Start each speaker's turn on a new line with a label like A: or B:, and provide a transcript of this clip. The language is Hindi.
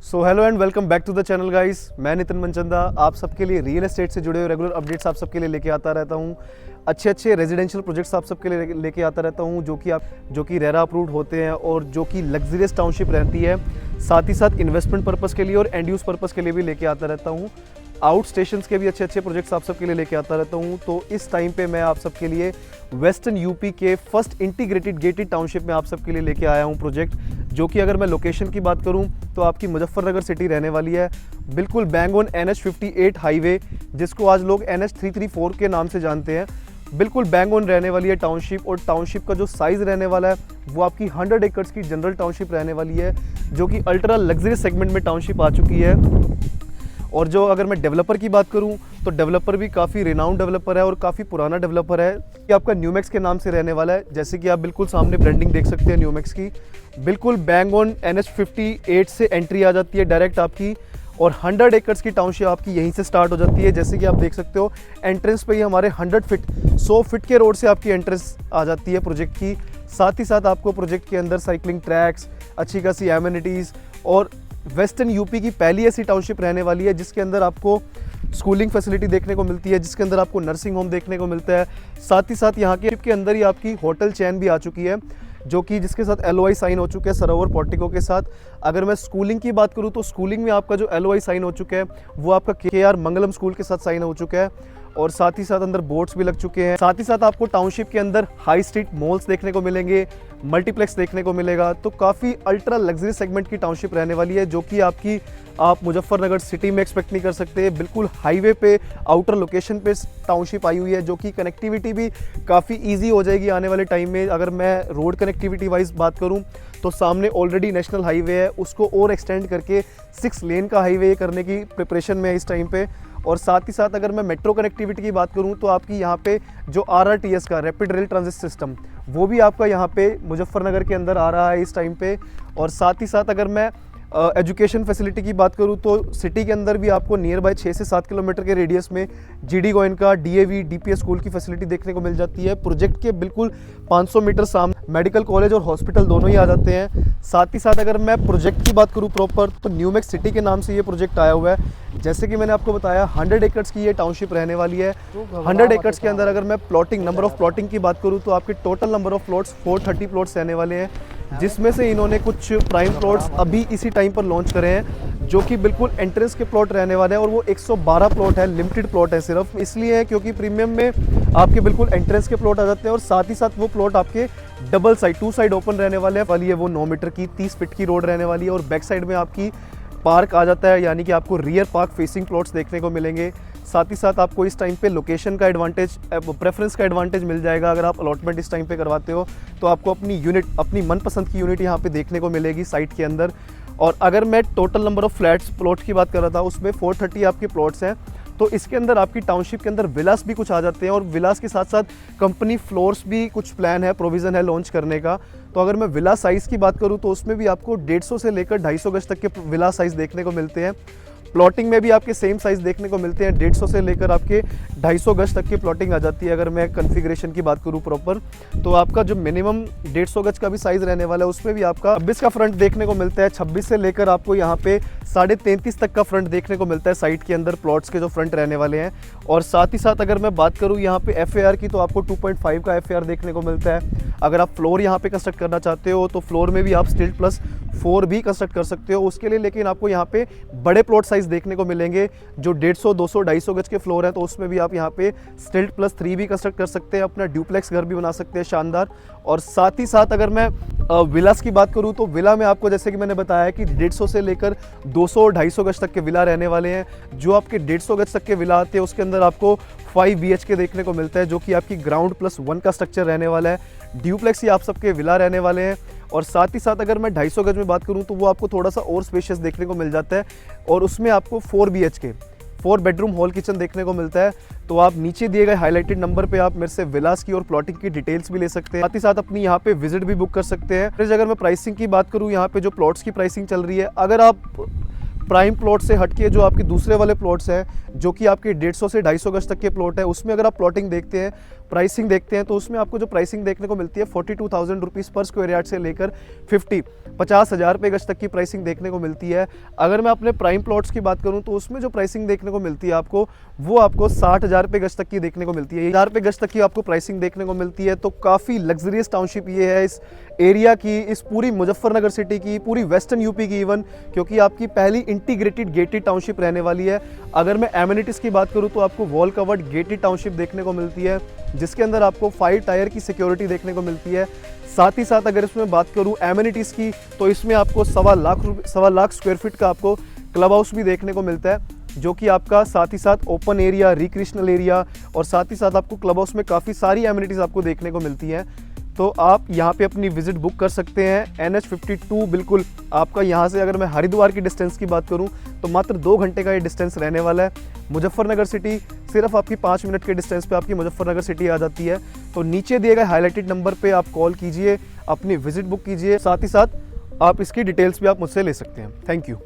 A: So hello and welcome back to the channel guys. मैं नितिन मनचंदा आप सबके लिए रियल एस्टेट से जुड़े हुए रेगुलर अपडेट्स आप सबके लिए लेके आता रहता हूँ। अच्छे रेजिडेंशियल प्रोजेक्ट्स आप सबके लिए लेके आता रहता हूँ जो कि रेरा अप्रूव्ड होते हैं और जो कि लग्जरियस टाउनशिप रहती है। साथ ही साथ इन्वेस्टमेंट पर्पज़ के लिए और एंड यूज़ पर्पज़ के लिए भी लेके आता रहता हूँ। आउट स्टेशंस के भी अच्छे प्रोजेक्ट्स आप सबके लिए लेके आता रहता हूँ। तो इस टाइम पे मैं आप सबके लिए वेस्टर्न यूपी के फर्स्ट इंटीग्रेटेड गेटेड टाउनशिप में आप सबके लिए लेके आया हूँ प्रोजेक्ट, जो कि अगर मैं लोकेशन की बात करूँ तो आपकी मुजफ्फरनगर सिटी रहने वाली है। बिल्कुल बैंग ऑन NH58 हाईवे, जिसको आज लोग NH334 के नाम से जानते हैं। बिल्कुल बैंग ऑन रहने वाली है टाउनशिप, और टाउनशिप का जो साइज़ रहने वाला है वो आपकी 100 एकड़्स की जनरल टाउनशिप रहने वाली है, जो कि अल्ट्रा लग्जरी सेगमेंट में टाउनशिप आ चुकी है। और जो अगर मैं डेवलपर की बात करूं तो डेवलपर भी काफ़ी रिनाउंड डेवलपर है और काफ़ी पुराना डेवलपर है। ये आपका न्यूमैक्स के नाम से रहने वाला है। जैसे कि आप बिल्कुल सामने ब्रांडिंग देख सकते हैं न्यूमैक्स की। बिल्कुल बैंग ऑन NH58 से एंट्री आ जाती है डायरेक्ट आपकी, और 100 एकड़्स की टाउनशिप आपकी यहीं से स्टार्ट हो जाती है। जैसे कि आप देख सकते हो एंट्रेंस पे ही हमारे 100 फीट के रोड से आपकी एंट्रेंस आ जाती है प्रोजेक्ट की। साथ ही साथ आपको प्रोजेक्ट के अंदर साइकिलिंग ट्रैक्स, अच्छी खासी एमिनिटीज़, और वेस्टर्न यूपी की पहली ऐसी टाउनशिप रहने वाली है जिसके अंदर आपको स्कूलिंग फैसिलिटी देखने को मिलती है, जिसके अंदर आपको नर्सिंग होम देखने को मिलता है। साथ ही साथ यहाँ के अंदर ही आपकी होटल चैन भी आ चुकी है, जो कि जिसके साथ LOI साइन हो चुके हैं सरोवर पोर्टिको के साथ। अगर मैं स्कूलिंग की बात करूँ तो स्कूलिंग में आपका जो LOI साइन हो चुका है वो आपका KR मंगलम स्कूल के साथ साइन हो चुका है, और साथ ही साथ अंदर बोर्ड्स भी लग चुके हैं। साथ ही साथ आपको टाउनशिप के अंदर हाई स्ट्रीट मॉल्स देखने को मिलेंगे, मल्टीप्लेक्स देखने को मिलेगा। तो काफ़ी अल्ट्रा लग्जरी सेगमेंट की टाउनशिप रहने वाली है, जो कि आप मुजफ्फरनगर सिटी में एक्सपेक्ट नहीं कर सकते। बिल्कुल हाईवे पे आउटर लोकेशन पे टाउनशिप आई हुई है, जो कि कनेक्टिविटी भी काफ़ी ईजी हो जाएगी आने वाले टाइम में। अगर मैं रोड कनेक्टिविटी वाइज बात करूँ तो सामने ऑलरेडी नेशनल हाईवे है, उसको और एक्सटेंड करके 6 लेन का हाईवे करने की प्रिपरेशन में है इस टाइम पे। और साथ ही साथ अगर मैं मेट्रो कनेक्टिविटी की बात करूं तो आपकी यहाँ पे जो RRTS का रैपिड रेल ट्रांजिट सिस्टम वो भी आपका यहाँ पे मुजफ्फरनगर के अंदर आ रहा है इस टाइम पे। और साथ ही साथ अगर मैं एजुकेशन फैसिलिटी की बात करूं तो सिटी के अंदर भी आपको नियर बाय 6 से 7 किलोमीटर के रेडियस में GD Goenka DAV DPS school की फैसिलिटी देखने को मिल जाती है। प्रोजेक्ट के बिल्कुल 500 मीटर सामने मेडिकल कॉलेज और हॉस्पिटल दोनों ही आ जाते हैं। साथ ही साथ अगर मैं प्रोजेक्ट की बात करूं प्रॉपर तो न्यूमैक्स सिटी के नाम से ये प्रोजेक्ट आया हुआ है। जैसे कि मैंने आपको बताया 100 एकड़्स की ये टाउनशिप रहने वाली है। 100 एकड़्स के अंदर अगर मैं नंबर ऑफ प्लॉटिंग की बात करूँ तो आपके total number of plots 430 plots रहने वाले हैं, जिसमें से इन्होंने कुछ प्राइम प्लॉट्स अभी इसी टाइम पर लॉन्च करे हैं, जो कि बिल्कुल एंट्रेंस के प्लॉट रहने वाले हैं। और वो 112 प्लॉट है, लिमिटेड प्लॉट है सिर्फ इसलिए है क्योंकि प्रीमियम में आपके बिल्कुल एंट्रेंस के प्लॉट आ जाते हैं। और साथ ही साथ वो प्लॉट आपके डबल साइड 2 साइड ओपन रहने वाले हैं। वो 9 मीटर की 30 फीट की रोड रहने वाली है, और बैक साइड में आपकी पार्क आ जाता है, यानी कि आपको रियर पार्क फेसिंग प्लॉट्स देखने को मिलेंगे। साथ ही साथ आपको इस टाइम पे लोकेशन का एडवांटेज, प्रेफरेंस का एडवांटेज मिल जाएगा। अगर आप अलॉटमेंट इस टाइम पे करवाते हो तो आपको अपनी मनपसंद की यूनिट यहाँ पे देखने को मिलेगी साइट के अंदर। और अगर मैं total number of flats plot की बात कर रहा था उसमें 430 आपके प्लॉट्स हैं। तो इसके अंदर आपकी टाउनशिप के अंदर विलास भी कुछ आ जाते हैं, और विलास के साथ साथ कंपनी फ्लोर्स भी कुछ प्लान है, प्रोविज़न है लॉन्च करने का। तो अगर मैं विला साइज़ की बात करूं तो उसमें भी आपको 150 से लेकर 250 गज तक के विला साइज़ देखने को मिलते हैं। प्लॉटिंग में भी आपके सेम साइज़ देखने को मिलते हैं, 150 से लेकर आपके 250 गज तक की प्लॉटिंग आ जाती है। अगर मैं कॉन्फ़िगरेशन की बात करूं प्रॉपर तो आपका जो मिनिमम 150 गज का भी साइज़ रहने वाला है उसमें भी आपका 26 का फ्रंट देखने को मिलता है। 26 से लेकर आपको यहाँ पे 33.5 तक का फ्रंट देखने को मिलता है साइट के अंदर प्लॉट्स के जो फ्रंट रहने वाले हैं। और साथ ही साथ अगर मैं बात करूँ यहाँ पे FAR की तो आपको 2.5 का FAR देखने को मिलता है। अगर आप फ्लोर यहाँ पे कंस्ट्रक्ट करना चाहते हो तो फ्लोर में भी आप स्टिल्ट +4 भी कंस्ट्रक्ट कर सकते हो उसके लिए, लेकिन आपको यहाँ पे बड़े प्लॉट साइज़ देखने को मिलेंगे। जो 150, 200, 250 गज के फ्लोर हैं तो उसमें भी आप यहाँ पे स्टिल्ट +3 भी कंस्ट्रक्ट कर सकते हैं, अपना ड्यूप्लेक्स घर भी बना सकते हैं शानदार। और साथ ही साथ अगर मैं विलास की बात करूँ तो विला में आपको जैसे कि मैंने बताया कि 150 से लेकर 200 और 250 गज तक के विला रहने वाले हैं। जो आपके 150 गज तक के विला आते हैं उसके अंदर आपको 5 BHK देखने को मिलता है, जो कि आपकी ग्राउंड +1 का स्ट्रक्चर रहने वाला है। ड्यूप्लेक्स ही आप सबके विला रहने वाले हैं। और साथ ही साथ अगर मैं 250 गज में बात करूं तो वो आपको थोड़ा सा और स्पेशियस देखने को मिल जाता है, और उसमें आपको 4 BHK 4 बेडरूम हॉल किचन देखने को मिलता है। तो आप नीचे दिए गए हाईलाइटेड नंबर पे आप मेरे से विलास की और प्लॉटिंग की डिटेल्स भी ले सकते हैं, साथ ही साथ अपनी यहाँ पे विजिट भी बुक कर सकते हैं। फिर अगर मैं प्राइसिंग की बात करूँ, यहाँ पे जो प्लॉट्स की प्राइसिंग चल रही है, अगर आप प्राइम प्लॉट से हटके जो आपके दूसरे वाले प्लॉट्स हैं जो कि आपके 150 से 250 गज तक के प्लॉट है उसमें अगर आप प्लॉटिंग देखते हैं प्राइसिंग देखते हैं तो उसमें आपको जो प्राइसिंग देखने को मिलती है 42,000 रुपीज़ पर स्क्वायर यार्ड से लेकर 50,000 रुपये गज तक की प्राइसिंग देखने को मिलती है। अगर मैं अपने प्राइम प्लॉट्स की बात करूं तो उसमें जो प्राइसिंग देखने को मिलती है आपको, वो आपको 60,000 रुपये गज तक की देखने को मिलती है। 1,000 रुपये गज तक की आपको प्राइसिंग देखने को मिलती है। तो काफ़ी लग्जरियस टाउनशिप ये है इस एरिया की, इस पूरी मुजफ्फरनगर सिटी की, पूरी वेस्टर्न यूपी की इवन, क्योंकि आपकी पहली इंटीग्रेटेड गेटेड टाउनशिप रहने वाली है। अगर मैं एमिनिटीज़ की बात करूं तो आपको वॉल कवर्ड गेटेड टाउनशिप देखने को मिलती है, जिसके अंदर आपको 5 टायर की सिक्योरिटी देखने को मिलती है। साथ ही साथ अगर इसमें बात करूं एमिनिटीज़ की, तो इसमें आपको 1.25 लाख स्क्वायर फीट का आपको क्लब हाउस भी देखने को मिलता है, जो कि आपका साथ ही साथ ओपन एरिया, रिक्रिएशनल एरिया, और साथ ही साथ आपको क्लब हाउस में काफ़ी सारी एमिनिटीज़ आपको देखने को मिलती हैं। तो आप यहाँ पे अपनी विजिट बुक कर सकते हैं। NH52 बिल्कुल आपका यहाँ से, अगर मैं हरिद्वार की डिस्टेंस की बात करूँ तो मात्र 2 घंटे का ये डिस्टेंस रहने वाला है। मुजफ्फरनगर सिटी सिर्फ आपकी 5 मिनट के डिस्टेंस पे आपकी मुजफ्फरनगर सिटी आ जाती है। तो नीचे दिए गए हाईलाइटेड नंबर पे आप कॉल कीजिए, अपनी विजिट बुक कीजिए, साथ ही साथ आप इसकी डिटेल्स भी आप मुझसे ले सकते हैं। Thank you.